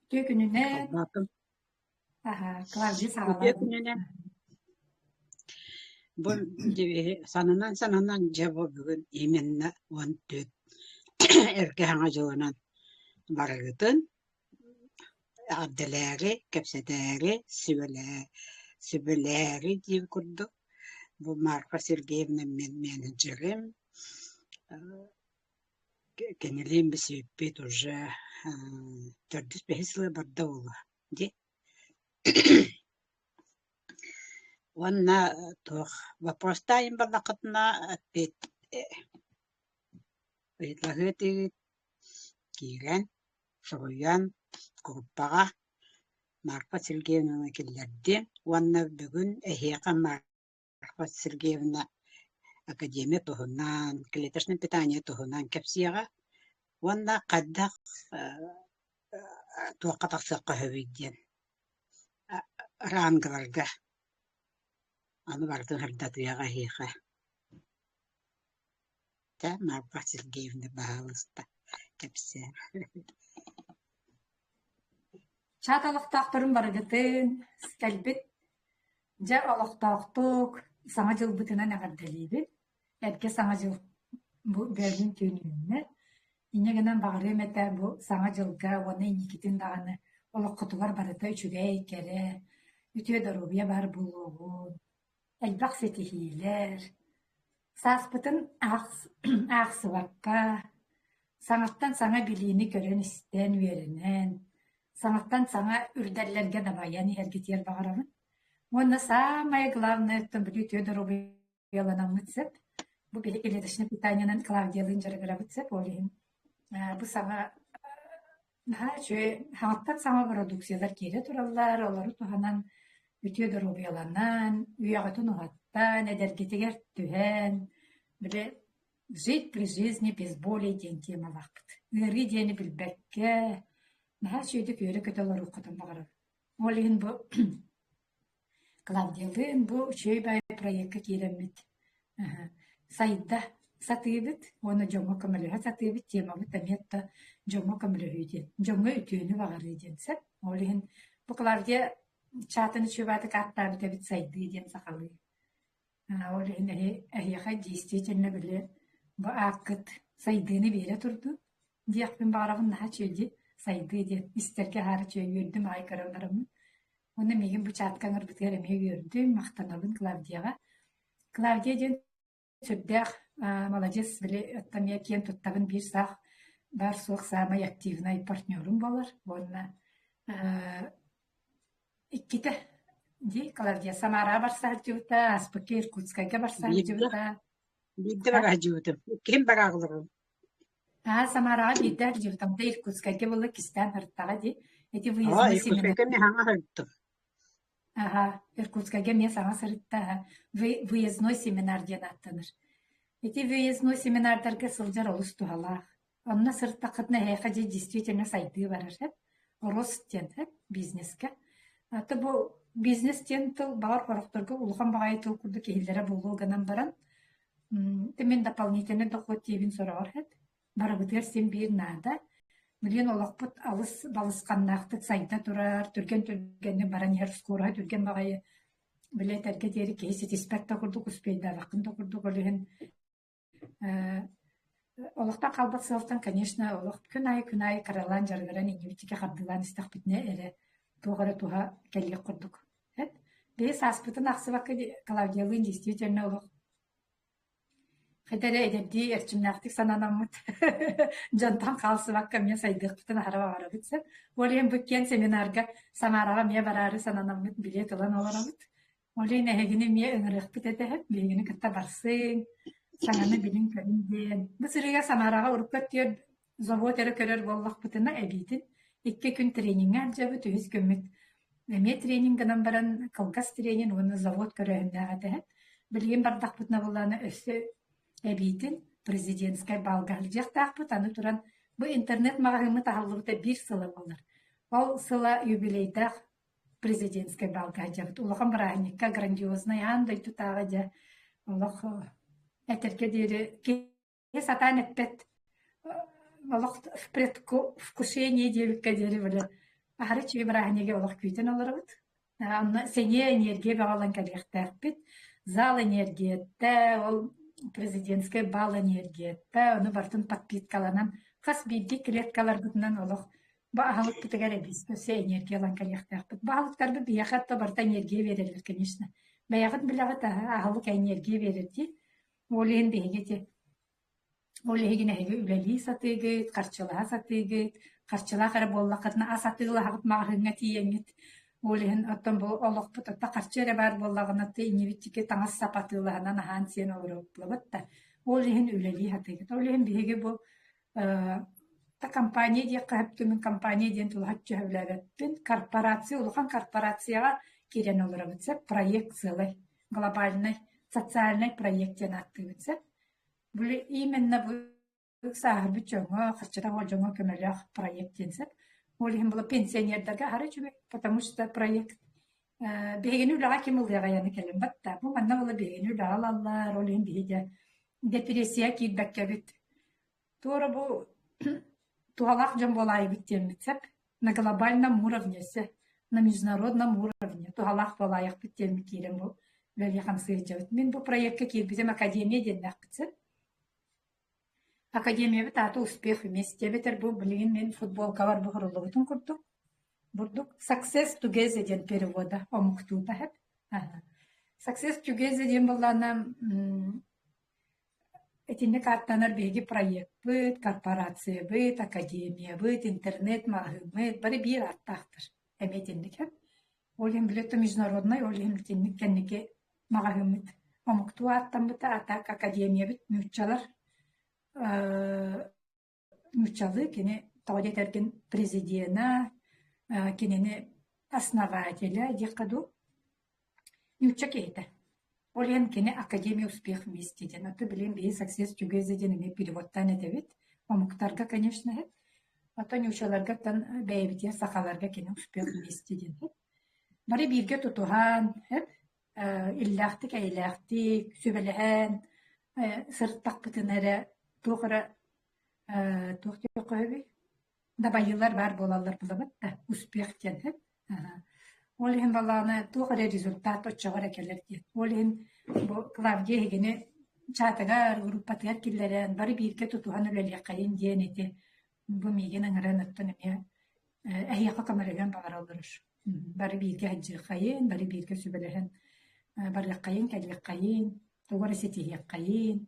Түү күнүнен Kalbatım. Клавдия Öte сагалар. gününe bu sanınan cevabı bugün iminne on tüt erke hanga joğunan barıgıtın addeleri, kepseleri, sibeleri diye kurdu. Bu Marfa Sergeyev'nin menajerim. Keneliyim bir sebep уже 4-5 yıl barda oldu. Di. Онна тух вопростайым балакытна пет ыйтлагыты киирен соруян группага Марфа Сергеевна келлерди. Онна бүгүн эхиэка Марфа Сергеевна академия туһунан, клеточное питание туһунан кепсияга. Онна каддак туакатаксакка хөбүйден рангаларга аны бардын хырдатыяга хиха. Та Марфа Сергеевна баалыста кепсе. Чаталыктактырын барыгытын, скальбит, жа олоктоктук, саңа жыл бытынан агардалибит. Эрке саңа жыл бу бердин түйүнүнне. Инегенен багыры мете бу саңа жылга оны иникитин даганы олоккутугар барыта үчүгө кере, үтүө дорубия бар булугун, элбак сетихилер, сааспытын ааксыбакка, саңаттан саңа билиини көрөн истен үеренен, саңаттан саңа үрдерлерге дабаян эргитер багарамын. Онна самое главное, что будет Тёдорова намыцеп, бу клеточное питание Клавдия Линджера гравицеп, олин. Бу саңа хаттан саңа продукциялар кире тураллар, олары туханан Тёдороваланан, уягытын угаттан, эдергетигер түһен, биле жить при жизни без боли ден тема вакыт. Гыри дени билбекке, наха чөйдө көрө көтөлөр укутун багарып. Олин бу Клавдиялын бу чөй бай проектка киреммит. Сайда сатыбыт, оны жоңго көмөлөһө сатыбыт тема бу таметта жоңго көмөлөһүден. Жоңго үтүүнү багары денсеп, олин бу Клавдия чатын чөбаты каттабыт бит сайды ден сакалы. Олин эхиха действительно биле бу акыт сайдыны бере турду. Диякпин багарабын наха чөйди сайды ден истерге хары чөй үрдүм ай карандарым. Оны меген bu çatkаңыр біткереме көрдім, мақтанабын Клавдияға. Клавдия ден сүрдәқ, молодец, біле, оттамия кен тұттағын бір сақ, бар соқ самай активнай партнерым болар. Онна иккеті, де, Клавдия, Самара барсақ жуыта, Аспыке, Иркутскайға барсақ жуыта. Бидді бара жуытым. Кем бара ғылырым? Самараға бидді жуытам, да Иркутскайға болы кистан ұрттаға, де. Эти Иркутскайға мен хаңа ұрттым. Иркутскайга мен саңа сырытта выездной семинар ден аттаныр. Эти выездной семинардарға сылжар олыс тухалақ. Онна сырытта қытна хэйқа же действительно сайды барыр. Рост ден бизнеске. Аты бұл бизнес ден тыл бағар қорықтырғы ұлған бағай тыл күрді кейлері болуғанан баран. Темен дополнительный доход тебін сұрағыр. Бары бұдыр сен бір нада. Милен олақпыт алыс балысқаннақтық сайда тұрар, түрген баран ер скора, түрген бағайы білет әрге дері кейсет испәкті құрдық, үспейді вақында құрдық олығын. Олақта қалбат сылтан, конечно, олақ күн ай қаралан жарғаран еңгебітіке қабдылан істақ бітіне әрі туғары туға кәлі құрдық. Бейс аспытын ақсы вақы Клавдиялын действительно олақ. Хедере эдерди эрчимнактык сананамыт. Жантан қалсы баққа мен сайдық бұтын арава барабытса. Олен бүккен семинарға Самараға мен барары сананамыт билет олан оларамыт. Олен әгіне мен өңірек бұт әдәхет, бейгіні кітта барсың, саңаны білін көрінден. Бұл сырыға Самараға ұрыққа түйер завод әрі көрер боллақ бұтына әбейтін. 2 күн тренинг әржабы түйіз көмет. Әме тренингінен баран қалғас тренинг, оны завод көрерінде әдәхет. Білген бардақ бұтына боланы өсі әбейтін президентскай балғалы жақтақпыт, аны тұран бұл интернет мағымы тағылығыда бір сылы болыр. Ол сыла юбилейдақ президентскай балға жағыт. Олығын бірағынекка грандиозный андай тұтаға жа. Олық әтерге дейірі кес атан әппет. Олық вкушение девікка дейірі білі. Ахары чиби бараханеге олох күйтен олорабыт. Онна сене энергия бағалан калияхтаахпит. Зал энергиятта, ол президентский бал энергиятта, оны бартын подпиткаланан, қас бидди клеткалар бұтынан олох. Ба ахалык бітігер әбіс, көсе энергиялан калияхтаахпит. Бағалықтар бы бияқатта барта энергия верелер, конечно. Баяғыт білағыт ахалык энергия верерди. Олейін бейгете. Олейгін әйгі үләли сатыгыт, қарчылаға сатыгыт, қарчылаға қары боллақытына асатыгылы хағыт мағырыңа тиеңет. Олейін оттан бұл олықпыт, отта қарчыра бар боллағынатты иневиттіке таңас сапатылығынан ахан сен олырыплыбытта. Олейін үләли сатыгыт. Олейін бейге бұл компания де қағыптымын компания ден тұлғат жөбіләбәтпен корпорация, ұлған корпорацияға керен олырыбытса, проект сылай, глобальный, социальный проекттен аттыбытса. Бұл именно бұл сағырбы жоңа, қырчыда ол жоңа көмелі проекттенсіп, ол ең бұл пенсионердерге ары жүбек, потому что проект бейгені үліға кем ұлыға яны келім бәтті. Бұл манна бұл бейгені үліға алалар, ол ең бейде депрессия кейдбәкке біт. Туыры бұл туғалақ жон болайы біттен бітсіп, на глобальном уровне, на международном уровне туғалақ болайық біттен біттерім бұл. Мен бұл проектке келбізем академия деннақ бітсіп. Академия бит аты успех вместе битер бұл білген мен футболка бар бұғырылы бұтын күрдік. Бұрдық Success Together ден перевода омықтуыда хәп. Success Together ден бұлланы этинне каттанар беги проект бит, корпорация бит, академия бит, интернет мағым бит, бары бір аттақтыр. Әметіндік хәп. Ол ем білетті международный, ол ем білетінік кәннеге мағым бит. Омықтуы аттан біті атақ академия бит, мүтчалар. Мүтчалы кені тауды тәрген президиена, кенені основателя декаду мүтча кейті. Ол ен кені академия успех вместе ден. Аты білем бейі Success Together деніне переводтан әдебет. Омықтарға, конечно, әд. Ата нүшаларға тан бәйбітер сақаларға кені успех вместе ден. Бары бірге тұтуған, илләқтік, әйләқтік, сөбеліған, сырттақ бұтын әрі тоқыра тоқты қойбей. Дабайылар бар болалар бұлабыт да, успех ден. Ол ең баланы тоқыра результат отчағыр әкелер ден. Ол ең Клавдия егені чатығар, группатығар келдерін, бары бірге тұтуған өлелі қайын ден еті. Бұл меген аңыран ұттын әйеқі қамарыған бағар олырыш. Бары бірге әджі қайын, бары бірге сөбеліген, бары қайын, кәлі қайын, тоғыр сетеге қайын,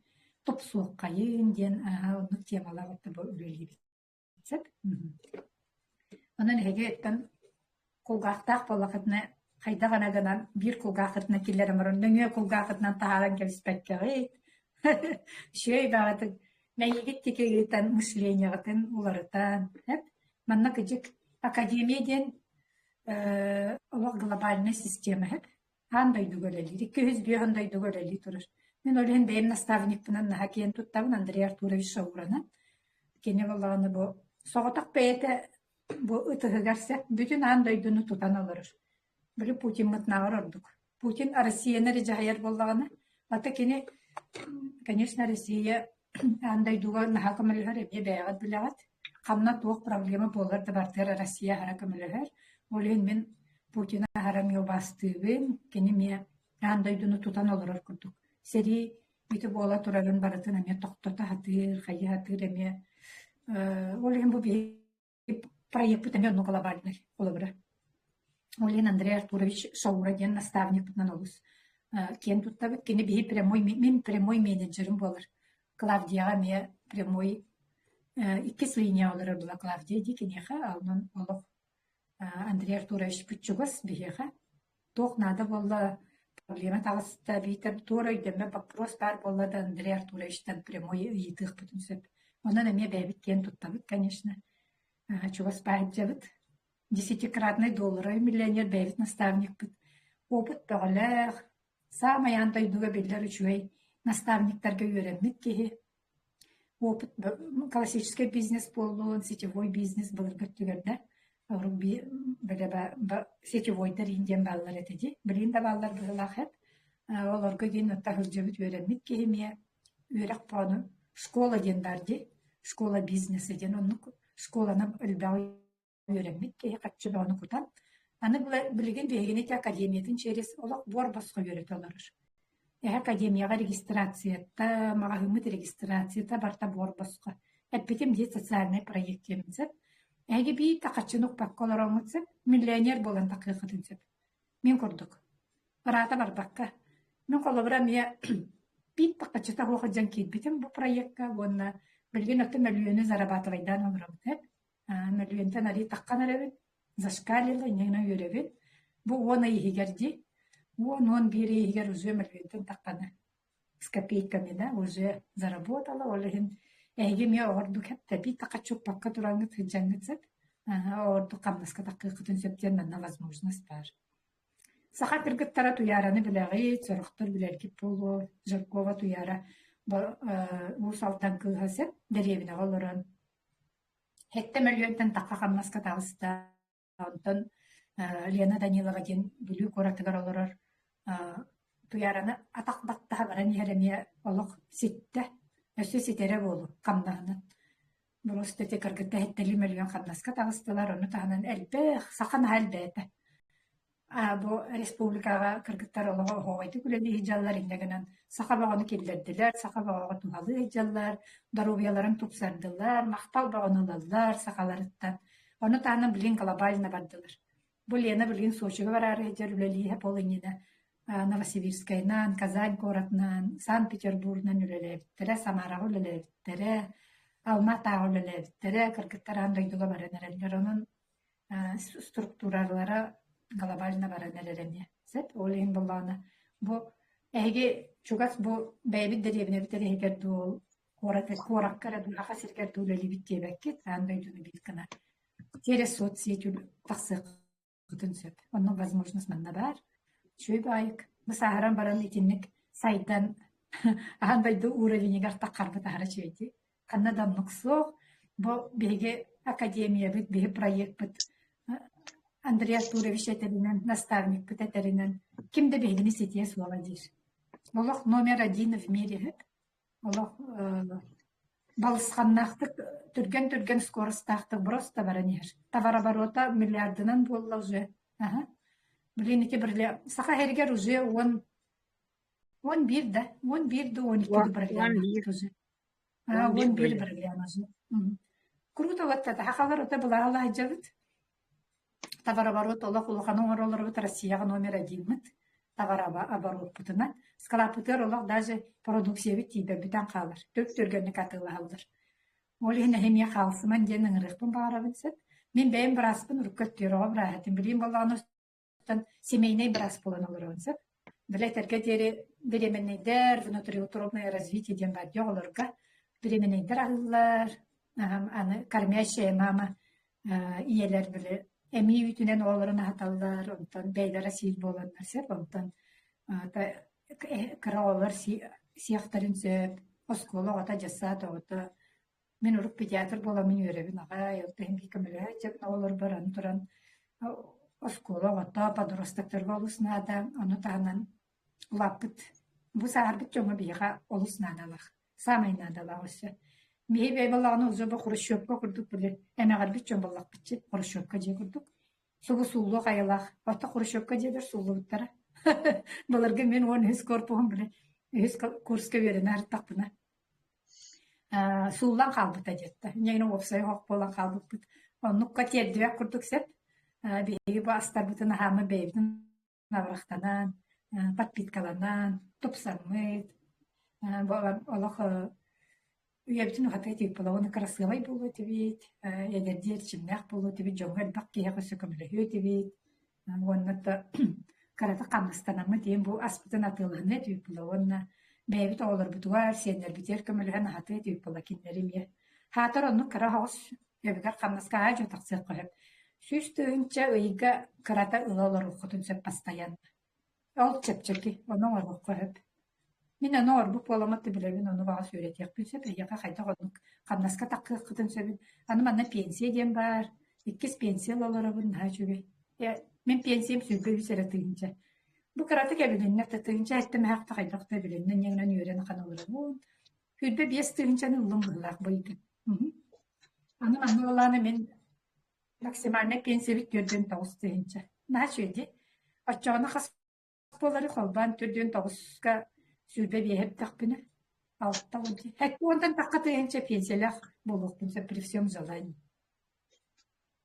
топсуық қайын ден онық темалар отты бұл өлелі бітсіп. Онын әге еттен қолғақтақ болақытына қайда ғанағынан бір қолғақытына келерім ұрын, нөңе қолғақытынан тағалан кәліспәккеғі. Шөй бағытын, мәйегет текегеттен мышлениягытын уларытан. Манна күжік академияден олық глобальный система. Андай дүгөлелі, 200 андай дүгөлелі тұрыр. Мен олен бәйім наставник бұнан наға кен тұттабын Андрей Артурович Шаурана. Кене болағаны бұл соғытақ бәйеті бұл ұтығыгарса, бүтін андай дүні тұтан олырыр. Білі Путин мұтнағыр ордық. Путин Россияны режағайар болағаны. Аты кене, конечно, Россия андай дуға наға көмілігер әме бәйғат білағат. Қамна тоқ проблема болырды бартыр Россия хара көмілігер. Олен мен Путина харам елбастығын, кене ме андай дүні тұтан олырыр күрдік. Сери бүйті бола тұрарын барытын әме тоқтота хатыр, қайы хатыр әме. Олен бұл бей проект бұт әме оны глобальный олыбыры. Олен Андрей Артурович Шаура ден наставник бұтынан олыс. Кен тұтта бұт, кені бей мен прямой менеджерім болыр. Клавдияға ме прямой иккес линия олыры бұла Клавдия декенеға, алынан олық Андрей Артурович Пүтчігіс бейеға. Тоқ нады болы проблема тағысыта бейтір тура өйдеме вопрос бар болады Андрей Артуровичтан прямой етіқ бұтын сөп. Онын әме бәйбіт кен тұтта бұт, конечно. Чуғас бәйбіт жабыт. 10-кратный доллары миллионер бәйбіт наставник бұт. Опыт бағылақ. Самай андай дуға белдер үшуей наставниктарға өреммет кеге. Опыт классический бизнес болуын, сетевой бизнес бұлырғыт түгерді. Сетевойдар инден баллар етеді. Білін да баллар бұғылақ әп. Оларға ген өттағыл жөбіт өреммет кеге ме өрақ бағыны школа ден барды. Школа бизнес еден. Оны школаны үлбәғи öğrenmek ki kaççı onu kutan. Anı bilgin bilgini ki akademiyetin çeyresi olak bor basqa öğretiyorlar. Академияға регистрацията, мағahımыт регистрацията барта бор басқа. Әппетем де социальный проект емізіп. Әге бей тақатшынық баққа олараңызып, миллионер болан тақиқытынсып. Мен көрдік. Барата бар баққа. Мен қолы бұра мия бейт тақатшыта хоқыджан кейтбетім бұл проектқа. Онна білген өтті миллионы зарабатывайдан олараңызып. Миллионтан ари таққан арабын. Зашкалилы, неңна өребін. Бұл оны егерді. Он бери егер уже миллионтан таққаны. С копейками, да, уже заработала. Олеген әйге ме орду кәтті. Бей тақатшық баққа тұраңыз хыджаңызып. Орду қамнасқа тақиқытын сөптен мәнна возможность бар. Сақа кіргіттара туяраны біләғи, цұрықтыр біләргіп болу, Жыркова туяра ұс алтан күйғасып, дәревіне олырын. Хетті миллионтан таққа қамнасқа тағыста. Онтан Лена Данилова ден бүлі көратығар олырыр. Туяраны атақбаттаға баран ереме олық сетті. Өсі сетере болу қамдағынан. Просто те кіргітті хеттелі миллион қамнасқа тағыстылар. Оны тағынан әлбәқ, сақан әлбәті. Бұл республикаға кіргіттар олығы оғайды күледі хиджалар индегінен. Сақа бағаны келдерділер, сақа бағаға туғалы хиджалар, дарубияларын тупсардылар, мақтал бағаны алалар сақаларыттан. Оны тағынан білін глобалына бардылар. Бұл ені білген Сочиға барары хиджар үлелейе болыңыда. Новосибирскайнан, Казань городынан, Санкт-Петербургнан үлелебіттірі, Самараға үлелебіттірі, Алматаға үлелебіттірі, кіргіттар андайдуға баранаралар. Оның структуралары глобалына баранараларыне. Сәт, олайын болағына. Бұл әйге чугас бұл бәйбіт дәребіне бітері егерді ол қораққара дұлаға сіргерді үлелебітте бәккет, андайдуны біткіна. Через соцсеть тақсық құтын сөп. Оның возможность манна бар. Шөй байық. Бұл сағаран баран етінік сайдан ағандайды уровенегар таққарбы тағара шөйді. Қаннадан нұқсоқ. Бұл беге академия бұд, беге проект бұд. Андреас Турович әтәрінен, наставник бұд әтәрінен. Кімді бегіні сетие суала дейір. Олық номер 1 в мире бұд. Олық балысқаннақтық, түрген скоростақтық бұрыста баран ер. Товароборота миллиардынан болла уже. Блин, бірле. Сақа әргер уже 11 да. 11 до 12 бірле. 11 бірле. Круто вот это. Хақалар ота бұла Аллах жабыт. Товароборот олақ ұлғаның оролар бұт Россияға номер 1 мұт. Товароборот бұтына. Скалапытыр олақ даже продукция біт тейбе бүтін қалар. Төргенні қатылы алдар. Ол ені хемия қалсыман денің рықпын бағара білсет. Мен бәйім бір аспын ұрықкөттері оға бір ағатын. Білейм болағын семейный брас болан олар. Біләтерге дері беременнейдер, внутриутробное развитие ден бәдде оларға. Беременнейдер алылар, кормящая мама иелер білі. Әмей үйтінен оларын аталылар, онтан бәйлері сел боланлар сәп, онтан кіра олар сияқтарын сөп, осколы ота жасат, ота. Мен ұрық педиатр боламын өребін аға, елтен кекімілі әйтеп, олар баран тұран. Оскола ота подростактар болуснада, оны тағынан лапыт. Бұл сағарбыт жоңа бейға олуснадалақ, самайнадалақ өсі. Бей болағаны ұзы бұл Хрущевка күрдік білі. Әмәғарбыт жоң болақ бітчі, Хрущевка же күрдік. Сұғы сұлы қайылақ, ота Хрущевка жедір сұлы бұттара. Бұларға мен оны үз корпуғым білі, үз курсқа верін әріттақ бұна. Сұлылан қалбыта жетті. Негінің опсай хоқ болан қалбыт бұд. Оныққа тердівек күрдік сеп. Бейгі бұл астар бұтын ғамы бейбдің наврақтанан, подпиткаланан, топсамыд. Олық үйебітін ұғатай тек бола, оны красывай болу тевейд, егердер чимнақ болу тевейд, жоңғал бақ кейіғы сөкімлігі тевейд. Онында қарата қамыстанамы дейін бұл аспытын атылығын тевейд бола, онына бейбіт олар бұтуар, сенер бітер көміліғін ағатай тевейд бола кендерім. Хатыр оны қара хоғыз өбігер қамысқа ажу тақсыр қойып. Süstüğünce ıyga kırata ılalar okudun söp pastayan. Ol çepçeki, onu orgu koyup. Mine onu orgu polamatı bilebin, onu bağa söyletiyek bin söp. Eyaka kayda onu kamnaska takı kıdın söpün. Anı bana pensiye diyen var. 2 pensiye olara bunun ha çünkü. Men pensiyem sürgü üzere tığınca. Bu kırata kebilinler tığınca ettim haqta kaydakta bilinler. Yengen yören kan olarım. Hüdbe 5 tığıncanın ılım gılak boydu. Anı bana olanı men максимальный пенсия бит түрдөн тогуз тыгынча. Начуди. Оччоны хас болары холбан түрдөн тогузга сүрбе бехеп тахпыны. Алтта болди. Хәкки ондан такка тыгынча пенсиялах болуктунса при всем желании.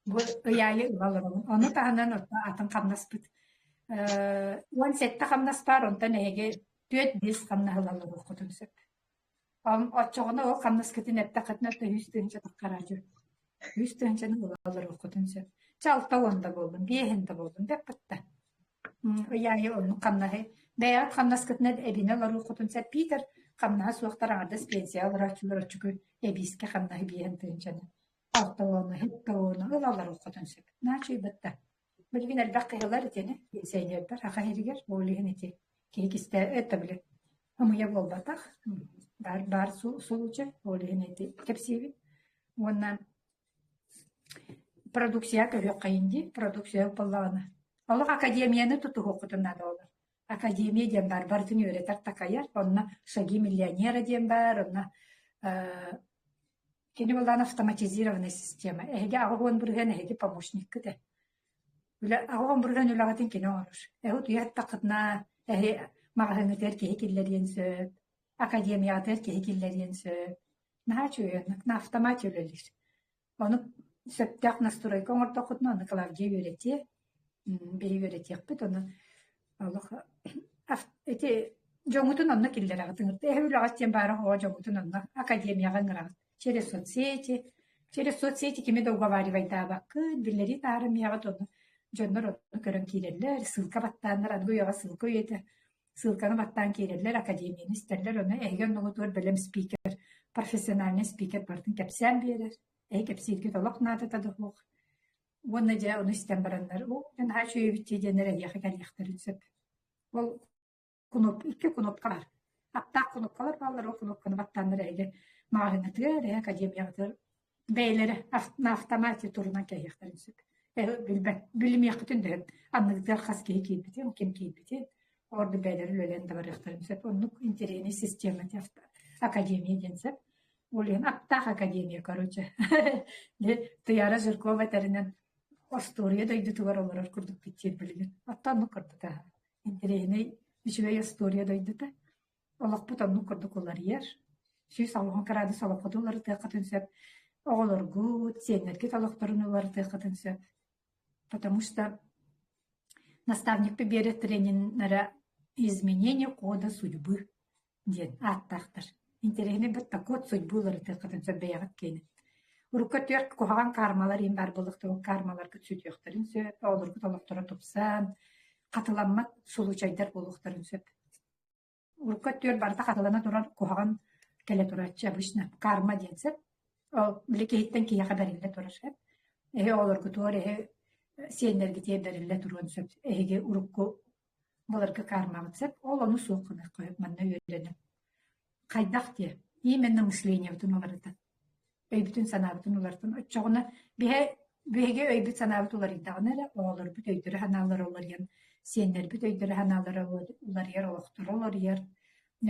Бу ыяйы ылалырын. Оны таханан атын камнаспыт. Он сетта камнаспар, онтан эге төт бес камнахылалыр окутунса. Оччоғына ол камнаскетін әпті қатына өтті 100 тыгынча таққаражы. 100 тыгынчаның ылалыр окутунса. Чалта онда болдым, бейхінде болдым деп бітті. Ыяйы оның камнахы. Бәйат камнаскетін әбіне лару окутунса Питер камнаха суақтар аңадас пенсия алыр ачылыр очугы эбиске камнахы бейхен тыгынчаны. Алта оны, хетті оны ылалыр окутунса. Начай бітті. Білген әлбәқ қиылар етені, пенсионердар, ақа херігер, олығын ете. Кейкісті өтті білі. Амыя болбатақ. Бар сулуча, олығын ете. Кепсеви. Оннан продукция көрі қайынды, продукция болағына. Олық академияны тұтық оқытынады олар. Академия ден бар, бардың өретар тақайар. Онна шаги миллионера ден бар, онна кені болған автоматизированная система. Әйге ағуын бұрған, әйге помощник кіде. Ағуын бұрған өлағатын кені орыш. Әйгі тұяқ тақытна, әйге мағағыңы тәр кеге келлерен сөп, академия тәр кеге келлерен сөп. Наға чөйін, на автомат өлелер. Оны сөптәқ настройка оңыр тоқытна, оны Клавдия өрете, бері өретек бұд, оны жоңытын онына келлер ағытыңыр. Әйгі өлағаттен бары оға жоңытын онына академияға ыңырағыт. Через соцсети кеме договаривай табақ, білері тарым яғыт оны. Жоннор оны көрін кейлерлер, ссылка баттаныр, адғы яға ссылка өйеті. Ссылканы баттан кейлерлер, академияны істерлер, оны әйген ноғытуар білім спикер, профессиональный спикер бардың кәпсән берер. Әй кәпсейдге толық нады тадық оқ. Оны жа оны істен барандар. Мен хачу өйбітте денер әйеқі кәліқтірін сөп. Ол екі кнопка бар. Аптақ кнопкалар балар, ол кнопканы баттаныр әйге мағынатыр, академиятыр. Бәйлері автомати турынан кәйіқтірін сөп. Білім яқытын дөйін. Аннығдар қас кейбітен, кем кейбітен. Орды бәйлері өлен де бар яқтырын сөп. Оның интерені система академия ден сөп. Олен аптақ академия, короче. Тұяра жүрко бәтәрінен Астория дойды тугар олар күрдік бітер білген. Аттанны күрді да. Интерені үшілей Астория дойды да. Олақ бұтанны күрдік олар ер. Шүй салуған қарады салапқыды олар тәқатын сөп. Оғылар ғуд, сенерге талақтарын олар тәқатын сөп. Потому что наставник берет тренинг изменение кода судьбы. Ден аттақтыр. Интересный бір код судьбы олар тәқатын сөп бәяғат кейні. Урукка түрк кухаган кармалар ин бар болықты, кармалар күтсүт яқтарын сөп, олар күталақтыра топсан, қатыламат сулучайдар болуқтарын сөп. Урукка түр барда қатылана тұрар кухаган келе тұратшы обычно карма ден сөп, ол білеке хиттен кияға бәрілі тұрар сөп. Олар күтуар, сенерге те бәрілі тұрған сөп, урукку боларғы кармағыт сөп, ол оны соқыны қойып, манна өйленіп. Қайдақ те, именно мышление бұтын оларыды. Өйбүтін санабытын олардың. Өтчоғына беге өйбүт санабыт олар иддағын әлі, олар бүт өйдірі ханалар олар ен, сенер бүт өйдірі ханалар олар ер, олықтыр олар ер,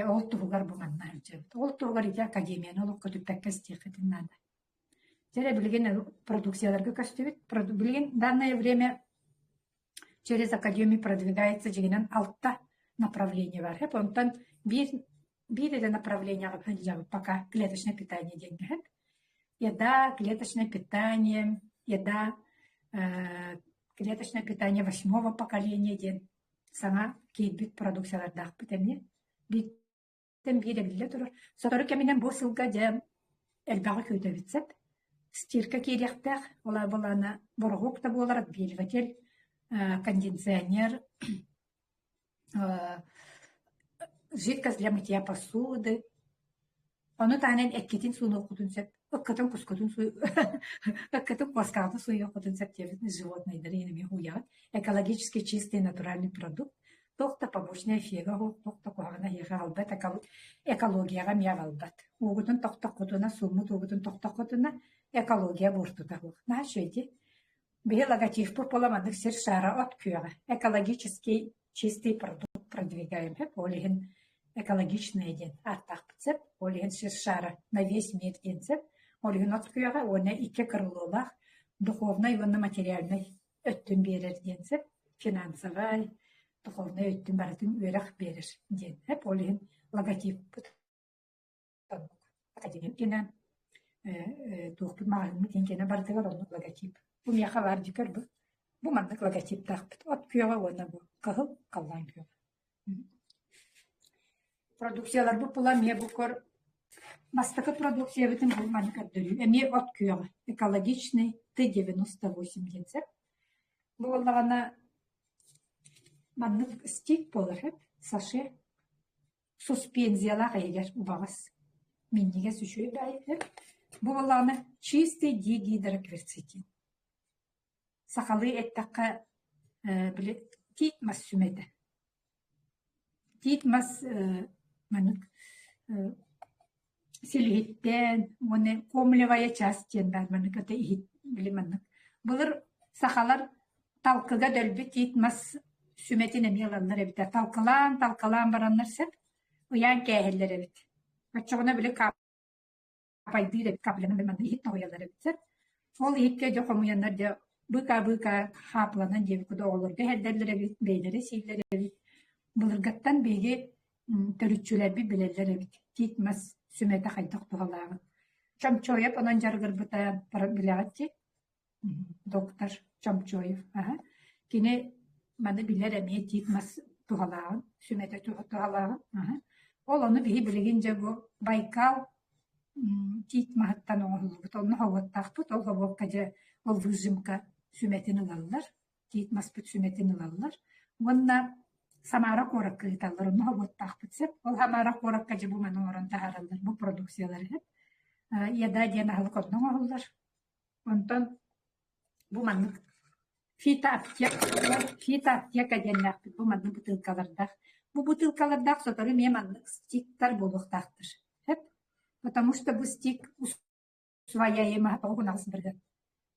ол тұғығар бұғанна әлжебіт. Ол тұғығар иде академияны олық көтіп бәккәс текетін нады. Жәрі білген продукцияларға көстебет. Білген данное время через академию продвигается жегенен 6 направление бар. Онтан бір направление пока клеточное питание деньги. Еда, клеточное питание, клеточное питание 8-го поколения ден. Сама кейбит продукциялардақ бітемне. Биттен беремлі тұрыр. Соторы кәменен бұл сылға дем әлбағы көйді бітсеп. Стирка керектәқ, олай боланы бұрғық та болар, белватель, кондиционер, жидкость для мытья посуды. Оны тағынан әккетін суыны оқытын сөп. Өккетін құскытын суы, өккетін қоскалды суы оқытын сөп дебетін животныйдар енеме хуяғат. Экологически чистый натуральный продукт. Тоқта побочная фега, тоқта қоғана еға албат, экологияға мияг албат. Оғытын тоқта құтына, сумыт оғытын тоқта құтына экология бұртыда бұл. На шөйде. Бұл логотип бұл поламадық сер шара от күйіға. Экологический чистый продукт продвигаем. Олеген экологичный ден. Артақ бітсеп, олеген сер шара на весь мир денсеп. Олеген от күйіға, оны 2 крылолақ духовный, иванна материальный өттүн берер денсеп, финансовый, духовный өттүн барытын өрөх берер ден. Хеп олин логотип академик кенен туохпут маалымы кенкене бардыгар оннук логотип. Бу мияха бар дикер бу. Бу мандык логотип тахпыт. От күйөҕө уонна бу. Кыһыл каллан күйөҕө. Продукциялар бу пула мие бу кор мастакы продукция битин бу мандык өттөрү. Эми от күйөҕө. Экологичный Т-98 денсе. Бу оллагана мандык стик болар хеп. Саше суспензиялах эгер убагас. Минниге сүчүй бәйіп. Бұл олағына чистый дигидрокверцетин. Сақалы әттаққа титмас сүмеді. Титмас силихиттен, оны комлевая частен бар, манық өте ихит білі манық. Бұлыр сақалар талқыға дөлбі титмас сүметин әмелалар әбіті. Талқылан баранлар сәп, ұян кәйхелер әбіті. Баччоғына білі капайды деп капланы білмәді, ихит тоғыялар әбіті. Ол ихитке жоқ омуянлар де бұқа хапланан деп күді олырды. Әддерлер әбіт, бейлері, сейлер әбіт. Бұлырғаттан бейге төрүтчүлер бі білелер әбіт. Титмас сүметі қайдық тұғалағын. Чамчоев, онан жарғыр бұта біләғатте. Доктор Чамчоев. Кені маны білер әме титмас тұғалағын, сүметі тұғалағын. Ол оны бігі білеген же бұл Байкал титмағыттан оңғылығыт. Оны хауаттақпыт, ол ғабоққа же ол выжымка сүметін ұлалылар. Титмас бұт сүметін ұлалылар. Онна Самара қорық қығыталар, оны хауаттақпыт сеп. Ол Самара қорыққа же бұл мәнің орын тағаралар, бұл продукциялар еп. Еда ден ағылық онның оғылдар. Онтан бұл мәнің фитоаптека деннақпыт, бұл мәнің бұтылқалардақ. Бу бутылкалардақ сотору меманлык стиктар болуқтақтыр. Потому что бу стик усвояемый тоғынағыз бірген.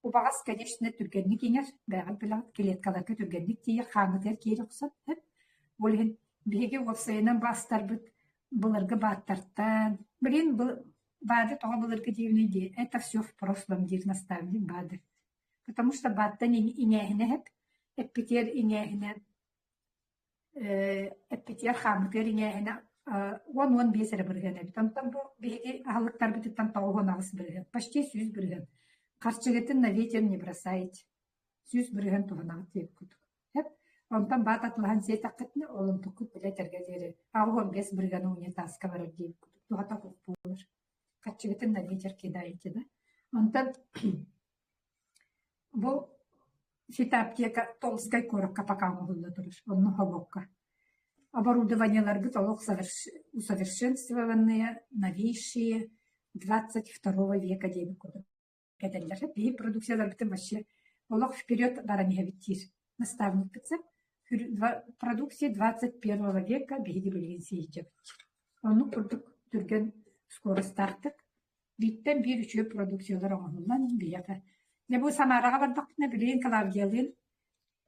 Бу бағас, конечно, түргенник еңер, бәғіл білағыт, келеткаларға түргенник тейір, қаңытер кейлі құсат. Олген беге опсайынан бастар бұд, бұлырғы баттартан. Білін, бады тоға бұлырғы дейіне де, это все в прошлом дейір наставлен бады. Потому что баттан инәхіне хеп, эппетер инәхіне эппетер хамытер инәхіне 10-15 бірген әбі. Тантан бұл беге ағылықтар бітіттен тауған ағыс бірген. Почти 100 бірген. Қарчығетін на ветер не бросаете. 100 бірген туғанағы тек күдік. Онтан бат атылған зет ақытны олын тұқып біле тәргедері. 15 бірген оңе тасқа барыр дейіп күдік. Туғата құқ болыр. Қарчығетін на ветер кедайыты да. Онтан бұл фитоаптека толскай корыққа пақаңы ғылды тұрыр. Оның хабоққа. Оборудованиялар бит олох усовершенствованные, новейшие 22 века дейбі күдік. Кәдәлләр. Бейі продукциялар бітім вообще олох вперед барамиға биттир. Наставник бітсіп, продукция 21 века бейді білген сейді біттір. Оны күрдік түрген скорость артық. Биттен бір үші продукциялар оңылан бейіға. Не бұл Самараға бардақпына білген Клавдиялын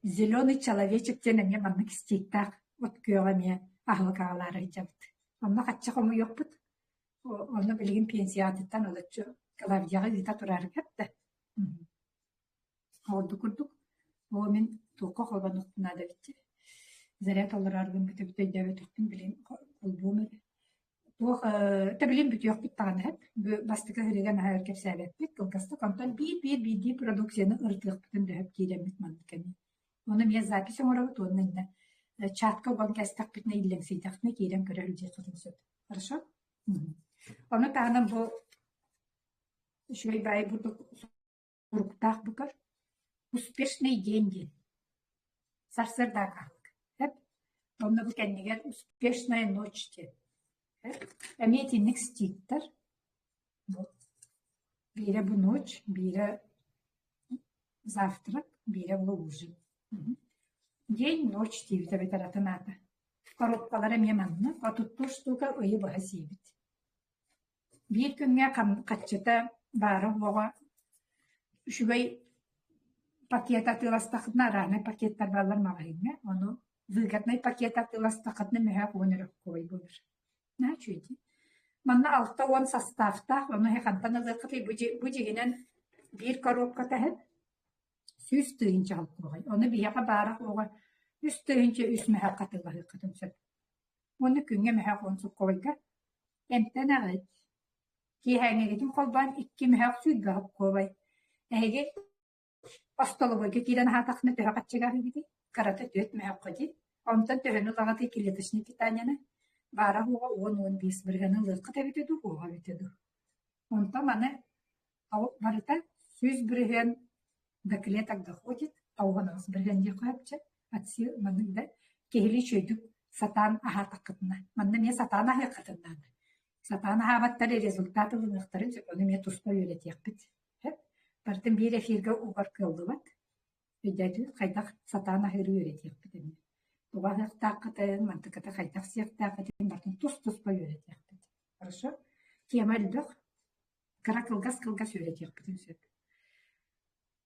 зеленый человечек тенеме маннық стейттақ. Вот күйеға мен ағылық ағалары жабыды. Онна қатчық омы yok бұд. Оны білген пенсиятыттан олатшы Клавдияға зита тұрары кәпті. Олды күрдік. О мен тоққа қолбан ұқтына да бітті. Зарят олар арғын бүті дәует ұқтын білген қолбуым еді. Та білген бүті yok бұд тағаны әп. Бастықы ғыреген ағар кәп сәбәп бет. Қылқасты қамтан бейді продукцияны ұртық бұтын дөп кейлемет мандықаны. Оны мен запись оңыра бұд оның чатка гон кастак битне илен сейтахне кирен көрөлү кытын сөт. Хорошо? Оны тағынан бұл шөй бай бұдық ұрықтақ бұқыр. Успешный деньги. Сарсырда қалық. Оны бұл кәннегер успешная ночь. Әметінік стиктар. Біре бұл ночь, біре завтрак, біре бұл ужин. День, ночь, тивді ветератыната. Коробкалары меманны, отутту штука ойы бұға сейбіт. Bir күнге қатчыта бары оға үшігай пакет атыластақытына раны пакеттар балар мағайынме. Оны выгодный пакет атыластақытына мәхәк өнірік қой болыр. На чүйді. Манна алта он составта, оны хәқантан ылықыты бұ дегенен bir коробка тәхіп, Süs tığınca halk koğay. Onu bir yaka barak oğa. Üs tığınca üs mehak katılla hıkkatın söp. Onu künge mehak onsu koyga. Emten ağıt. Ki henge gidin kolban iki mehak süyga hap koğay. Ege Остолу бойга кирен хатахны төһө катчыгар гити. Карата төт мэх кыди. Онтан төһөнү лагаты килетишни питанияны. Бара хуга 10-15 биргәне лыкка табитеду хуга битеду. Онта маны ау барыта сүз бирген доклетак доходит. Ауганас бирген ди капча. Атси маны да кехли чөйдүк сатан ахатакытна. Манна ме сатан ахатакытна. Сатан ахабаттары результаты лыктарын оны ме туспа үйрәтәкбит. Бартын bir эфирге угар кылдыбат. Өйдәтү кайдак сатана хөрү өйрәтәкбит. Туга хактакытын, мантыката кайдак сыяктакытын бартын тус-тус па өйрәтәкбит. Хорошо? Тема лдык. Каракылгас кылгас өйрәтәкбит сөп.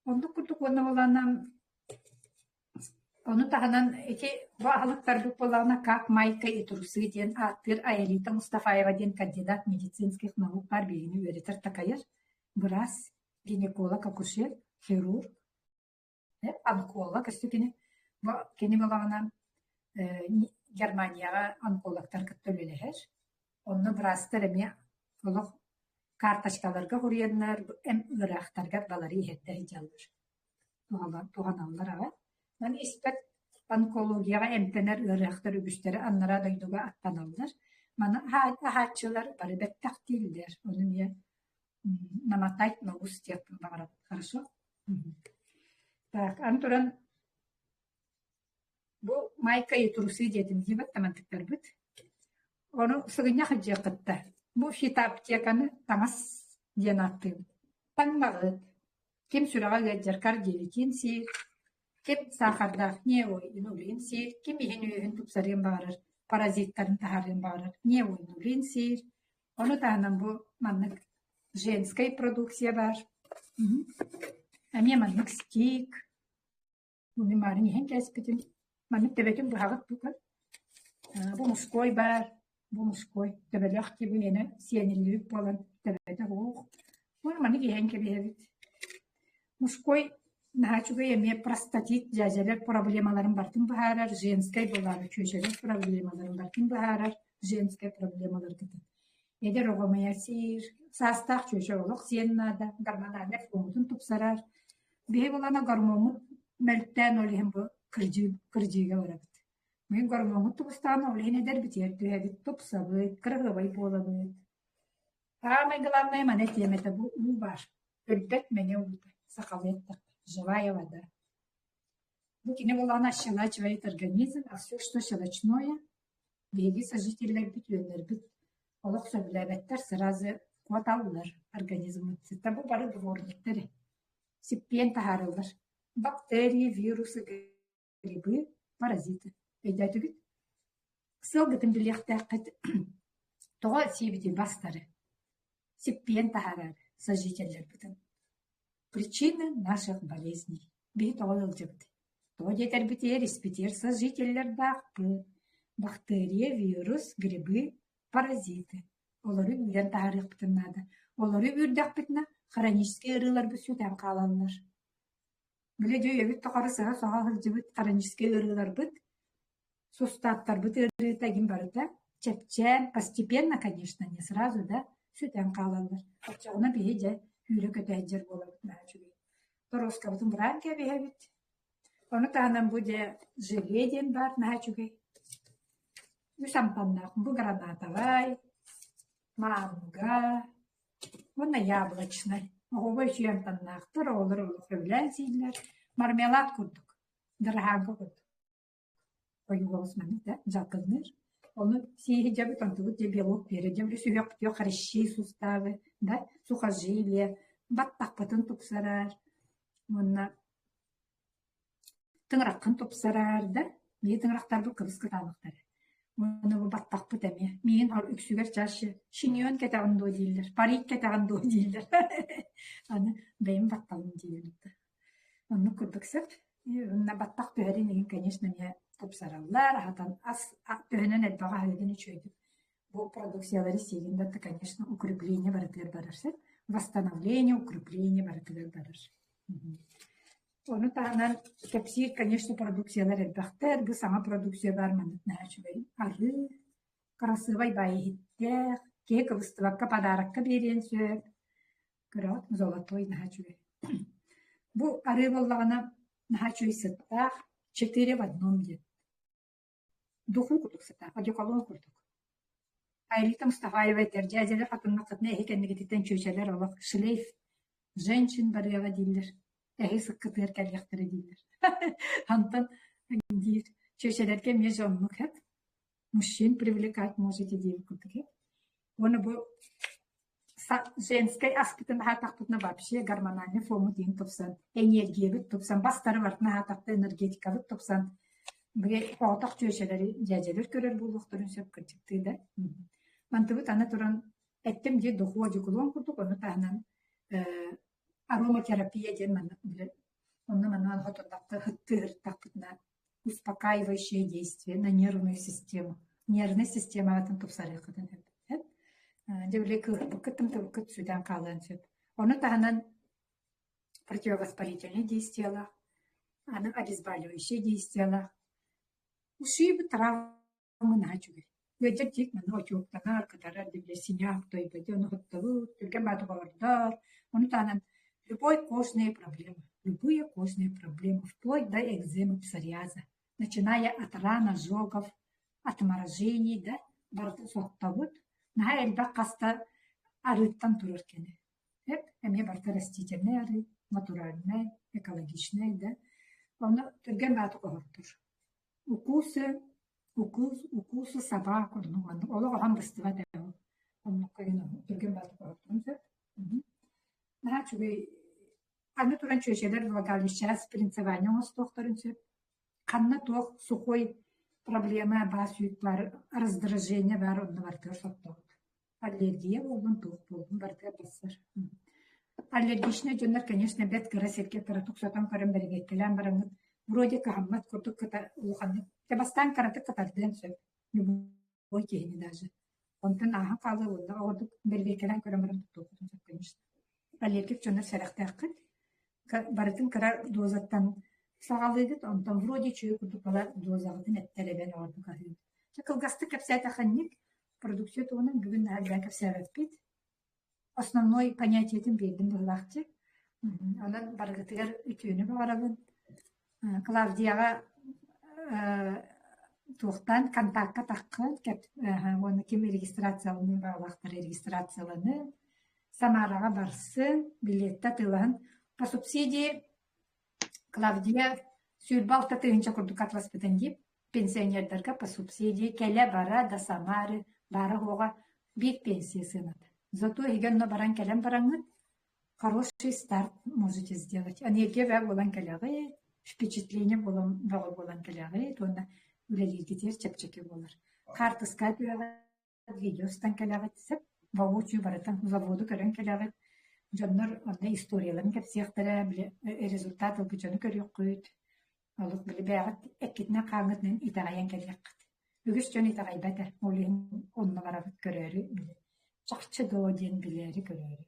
Онда курдук оны боланам. Onu tahanan eki bu ahlıklar bu polana как Майка и Трусы ден Атыр Аэлита Мустафаева ден кандидат медицинских наук бар бейini öğretir takayır. Biraz гинеколог, акушер, хирург, онколог, кені болағынан Германияға онкологтар күттөлелер. Оны бірастыр әме олық карточкаларға құрыянлар, әм ұрақтарға балары ехетті жалыр. Туған алылар аға. Мен іспет онкологияға әмтенер ұрақтар үгістері аннара дойдуға аттан алылар. Маны ахатчылар бары бәттақ дейілдер. Оны мен намотать могу с тех поворот. Хорошо? Так, Антуран, bu Майка и Трусы дедім дебет тамантықтар бұд. Оны сұғыня қыджа қытта. Bu фитоаптеканы тамас ден аттым. Таңмағыд. Кем сұраға ғаджар кардиолитин сейір. Кем сахардақ не ойын олейін сейір. Кем еген өйін тұпсарен бағарыр. Паразиттарын тахарын бағарыр. Не ойын олейін сейір. Оны тағынан bu маннық женская продукция бар. А мне маннык стик. Буны марни хен кәспетин. Маннык төбәтин бұғағыт бұқыр. Бұл мужской бар. Бұл мужской. Төбәліқ ки бұл ені сиенілік болан. Төбәті оқ. Бұл маннык хен кәбейбет. Мужской нахачуға еме простатит жәжелер проблемаларын бартын бұхарар. Женскай болары көшелер проблемаларын бартын бұхарар. Женскай проблемалар кітін. Эдер оғамая сир, састақ чөші олық сеннада, гармональный флоутын тұпсарар. Бей болана гормомут мәлттен олейін бұл кіржіге орабыд. Мен гормомут тұпыстан олейін едер бітер түйәбіт тұпсабыд, кірғыбай болабыд. Самый главный мане темета бұл у бар. Өлбет мәне ұлды, сақалеттік, живая вода. Бұл кене болана щелачивает организм, а все, что щелочное, беги сожителер бит, өнер бит. Олық сөбіләбәттер сразу қуат алылар организмы. Сетті бұл бары дворниктері. Сиппен тахарылар. Бактерии, вирусы, грибы, паразиты. Өйдәті бүт. Кысыл гытын білектә қыт. Тоға сейбіде бастары. Сиппен тахарар сожителер бүтін. Причины наших болезней. Бей тоға ылжы бүт. Тоға детер бітер, респитер сожителер дақпы. Бактерия, вирус, грибы, паразиты. Олары үйрен тағарық бітіннады. Олары үрдәк бітіні хронический ұрылар бүт сөтен қаланылар. Біле жөй өбіт тоқары сыға соға ғылжы бүт хронический ұрылар бүт. Сустаттар бүт ұры тәгін барыда. Чәпчән, постепенно, конечно, не сразу, да, сөтен қаланылар. Отчауына бейе жай үйрі көті әджер бола бүт мәчуге. Тороска бұтын бұран кәбе бүт. Оны тағынан бұде желеден бар мәчуге. Усампаннақ бұл гранатовай, манго, оны яблочный. Оғывай сүйемпаннақ тұр олар өбілән сейділер. Мармелад күрдік, дырғанғы күрдік. Ойы олысманы да, жақыныр. Оны сейі жабы тантығы де белок бері, жабы сүйек бұтıyor қарышши суставы, да, сухожилие, баттақ бұтын тұпсарар. Оны тыңраққын тұпсарар, да, не тыңрақтар бұл қыбысқы табықтары. Оны бұл баттақ бұт әме. Мен ол үксігер жашы шиньон кәтағынды дейілдер, парик кәтағынды дейілдер. Оны бәйім баттағын дейілді. Оны күрдіксіп, онына баттақ төхәрін еген, конечно, не тұпсаралар, ағатан төхінен әлбаға әйден үшөйді. Бұл продукциялары сегенде, конечно, укрепление барытылар барырсы. Восстановление, укрепление барытылар барыр. Onu tahanan tepsir, конечно, продукциялар элбэхтэр, бу сама продукция бар манытнаа чүгэй. Ары, красывай байыттэх, кек выстывакка подаракка берен сөп. Көрөт, золотой наха чүгэй. Бу ары боллагана наха чүгэй сыттах, 4 в одном дед. Духу курдук сыттах, одеколон курдук. Айлита Мустафаева дәрҗәзелер хатынна кытны экеннигитен чөчәләр олак шлейф женщин барыга дилер. Эһи сыккытыр кәләхтәре дилер. Антан дир чөчәләргә межонлык хәт. Мужчин привлекать можете дип кутыгы. Оны бу женской аспектын хатактына вообще гормональный фону дин топсан, энергия бит топсан, бастары бартына хатакты энергетика бит топсан. Бе хатак чөчәләре дәрҗәләр көрәр булыктырын сөп кытыкты да. Мантыбыт аны туран әттем ди дохуа дикулон курдук, оны тахнан ароматерапия ден манна билет. Оны манна хотодакты хыттыр-тапытна успокаивающее действие на нервную систему. Нервная система атын топсары кытын хеп. Девле кытым кыт судан калан сөп. Оны тахнан противовоспалительные действия, аны обезболивающие действия. Ушибы травмы начали. Ведь тик на ночью танар катара для синяк, то и пойдем готовы, только мату говордар. Он там любые кожные проблемы, вплоть до экземы, псориаза, начиная от ран, ожогов, от морожений, да, бартосоктовут, на эльба каста арыттан туруркене. Эми барта растительные ары, натуральные, экологичные, да. Он только мату говордар. Укусы собаку, ну, олог вам бастывать, он другим батом. Значит, аны туран чөчелер влагали сейчас принцевание у нас докторин сөп. Канна тох сухой проблема басует бар раздражение бар он вартер соттот. Аллергия болдун тох болдун вартер басыр. Аллергичный жөндөр, конечно, бет карасетке таратук сотан карым берегеттелен бараңыт. Вроде кахаммат курдук ката улуханны. Тебастан каратык катарден сөп. Любой кейни даже. Онтан аха калы олда ордук берегеттелен карымырын туттуктун сөп, конечно. Аллергик жөндөр сәрәхтәққыт. Барытын кара дозаттан сағалыгыт, онтан вроде чөй курдук бала дозағытын әттәлебен ордук ахын. Кылгасты кәпсәт аханник продукция туғынан бүгін әлген кәпсәт бит. Основной понятиетін бердім бұлақты. Онан барғытығар үтіні бағарабын. Клавдияға туқтан контактқа таққын, оны кем регистрациялының бағалақтары регистрацияланы, Самараға барсын, билетті тылығын. По субсидии Клавдия сүйірбалта тыгынча күрдік атласпытын деп, пенсионердерге по субсидии кәлі бара да Самары бары оға бит пенсия сынады. Зато егенно баран кәлем бараңын, хороший старт можете сделать. Энергия вәг болан кәліғі, впечатление болан кәліғі, онда үлелергетер чәпчеке болар. Картыска бәғі, видеостан кәліғі тісіп, воочию баратан заводу көрін кәліғі, жоннор онда историяларын кәпсияқтары, результат ылғы жоны көрек қойд. Олық білі бәғіт әкетіне қаңытнын итағайын кәліғіт. Үгіс жон итағай бәтір, олың онына барағыт көрері білі. Жақчы дооден білері көрері.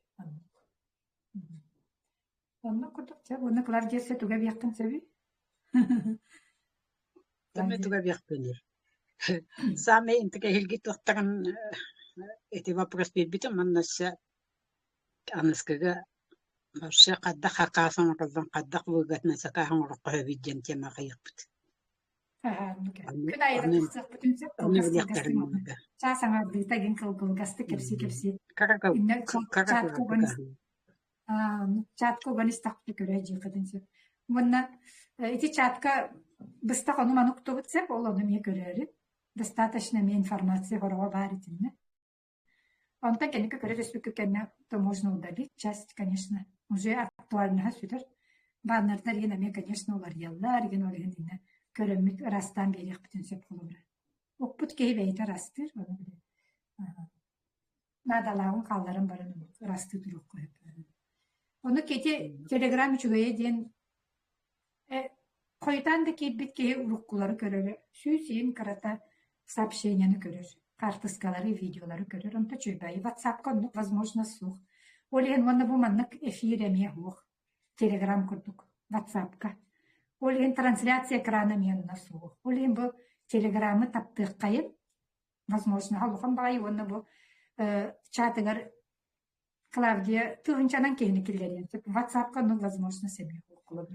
Онына күрдік жа, оны Клавдиясы түгі бияққын сөбі? Тәме түгі бияқпенер. Саме интіге хелгі тұқтағын эти вопрос бербітім, маннасы аныскыға вообще қаддақ хақасын қылдан қаддақ бұлғатына сақағын ұрыққа өбейден тема қайық бұд. Күн айыры тұқсақ бүтінсіп, часаңа бұйтагын қылғылғасты кепси-кепси. Чатко ғаныстақты көрі жиқыдынсып. Мұнна, эти чатка бұстақ оны ману күті бұтсеп, ол оны ме көрері. Достаточно ме информация ғорға бар етімне. Онтан кәнекі көрі республика кәне то можно удалить. Часть, конечно, уже актуальныға сөдір. Баннардар ена ме, конечно, олар еллар, ген олығын ена көрімік растан берек бүтінсеп қолымыр. Оқпұт кей бәйті растыр, оны біле. Надалағын қалдарын барын расты тұрық қойып. Оны кете телеграм үчігөйе ден қойдан да кейбет кей ұрыққылары көрері. Сүйсейін қарата сообщенияны көрер. Картыскалары, видеолары көрер. Онта чөйбәйі. WhatsApp-қа возможно сух. Олеген оны бұл маннық эфир әме хуқ. Телеграм күрдік. WhatsApp-ка. Олин трансляция экрана мен насу. Олин бу телеграммы таптык кайын. Возможно, халукан бай онны бу чатыгар Клавдия тыгынчанан кейини киллерин. WhatsApp-ка ну возможно себе окулу.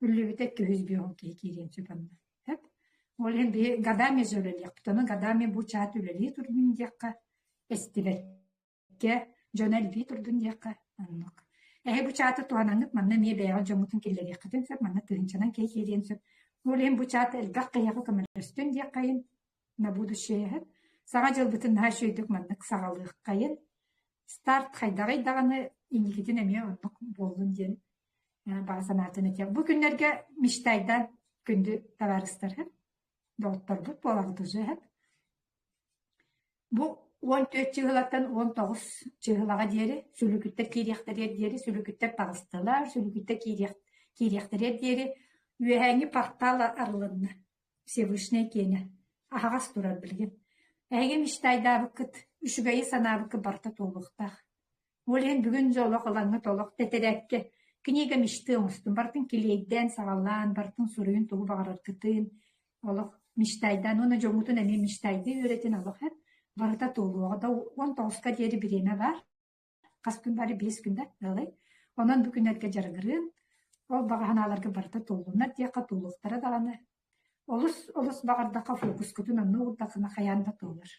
Үллүбүтэ көз бион кейкирин сөпанна. Хеп. Олин би гадами жөлелек. Птаны гадами бу чат үлели турдун дияққа. Эстибекке жөнел би турдун дияққа. Аннок. Бу чаты туанаңыт манна не бэйга жоңутун киллери кытын сөп манна тыгынчанан кейкирин сөп. Олин бу чаты элгак кыягы камерстен дияққайын. На будущее. Сага жылбытын хашүйдүк маннык сагалык кайын. Старт хайдагай даганы индикетин эме оннук болдун ден базанатын этек. Бу күннерге миштайдан күндү табарыстар хеп. Доктор бут болагы хеп. Бу 14 жылаттан 19 жылга дери сүлүкүттер кирияктер дери сүлүкүттер тагыстылар, сүлүкүттер кирияктер дери үһәңи портал арылынна. Всевышний кене. Агас турар билген. Әйге миштайда быкыт үшүгәйи санабыкы барта толуктах. Олен бүгүн жолок алаңы толук тетерекке. Книга мишты оңстун бартын килейден сагаллан, бартын суруйун тугу багарар кытын. Олок миштайдан, оны жоңутун эми миштайды үйретин олок хеп. Барта толуга да 19-ка дери биреме бар. Кас күн бары 5 күндө алай. Онан бүгүнөргө жаргырын. Ол баганаларга барта толунар дияка толуктара даганы. Олус багардака фокус күтүн анны удакына хаянда толар.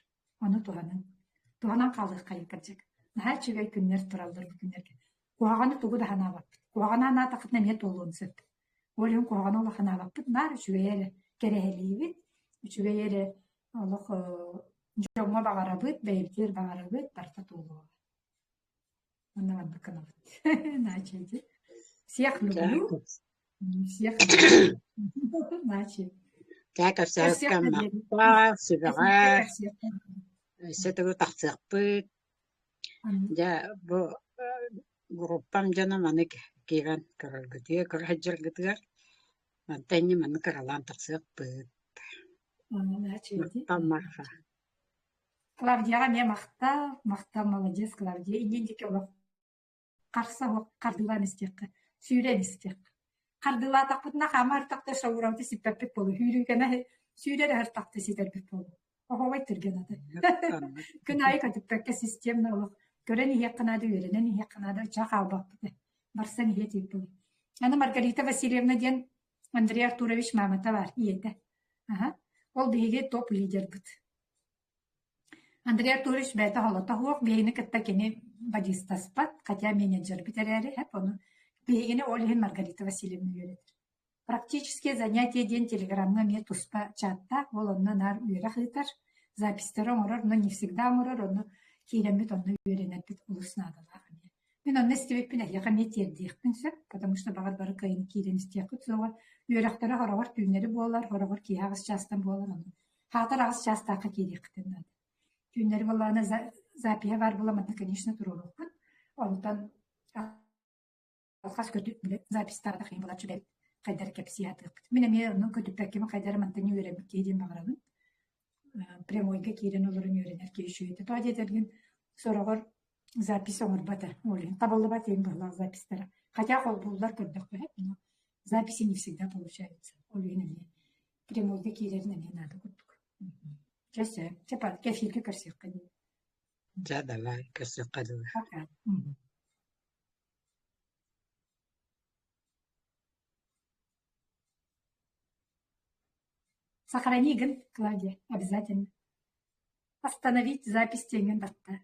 Оны туганан калык кайын кыржык. Нахар чүгөй күннер туралдар бу күннерге. Куаганы тугу да хана бап. Куаганы ана такытна ме толуун сөп. Олун куаганы ола хана бап. Нар чүгөйеле керехелиби. Чүгөйеле олох жоңго багарабыт, бейбитер багарабыт, барта толуу. Оны бакана. Начиди. Всех люблю. Всех начи. Как всяком мапа, сюгара, сетову тахцерпы. Я бу группам жана манык киран каралгытыя, караджаргытыгар. Мантайни маны каралан тахцерпы. Мапа. Клавдияга не мақта молодец Клавдия. Индике олақ қарса қардылан істеқі, сүйрен істеқі. Қардыла тақпытына қамар тақты шауырауды сиппәппет болу. Хүйрігені сүйрен әр тақты ситербет болу. Оғавай түрген ады. Күн айы көтіппәкке системна олық. Көрен ihe қынады, өренен ihe қынады, жақ албақпыды. Барсан ihe тек болу. Аны Маргарита Васильевна ден Андрей Артурович мамыта бар, иеті. Ол бейге топ лидер бұд. Андрей Артурович бәйті халата хуақ, бейіні кітті кені бадистаспат, қатя менеджер бітерәрі, әп оны бейгені Ольгин Маргарита Васильевна үйретір. Практически занятие ден телеграмна ме туспа чатта, ол онна нар үйрек етер, запистері оңырыр, но не всегда оңырыр, оны кейремет онна үйренетпет ұлысынадыла. Мен онна істебеппін әйеға ме тердейікпін сөп, потому что бағар бары кайын кейрен істейікпін соға, үйректері хорағыр түйінері болар, хорағыр кей ағыз частан болар, оны. Хатыр ағыз частақы кейректен дады. Түйінері болағына запия бар боламады, конечно, тұрулықпын. Олықтан алқас көтіп білет, запистарда қиын болат жүбәл қайдар кәпсиятық. Мен әме оның көтіп бәккемі қайдар мантаны өремі кейден бағырабын. Прямойға кейден олырын өренер кейшуеті. Туа детерген сорағыр запис оңыр баты. Олын табылы баты ең бағылақ запистара. Хотя қол болулар көрдік қой, но записи не всегда получается. Олын әме прямойға кейдерін әме нады көрдік. Жасы, чапат, кәфилгі көрсек қады. Ja, давай, көрсек қады. Сохрани, Клавдия, обязательно. Остановить запись тенген батта.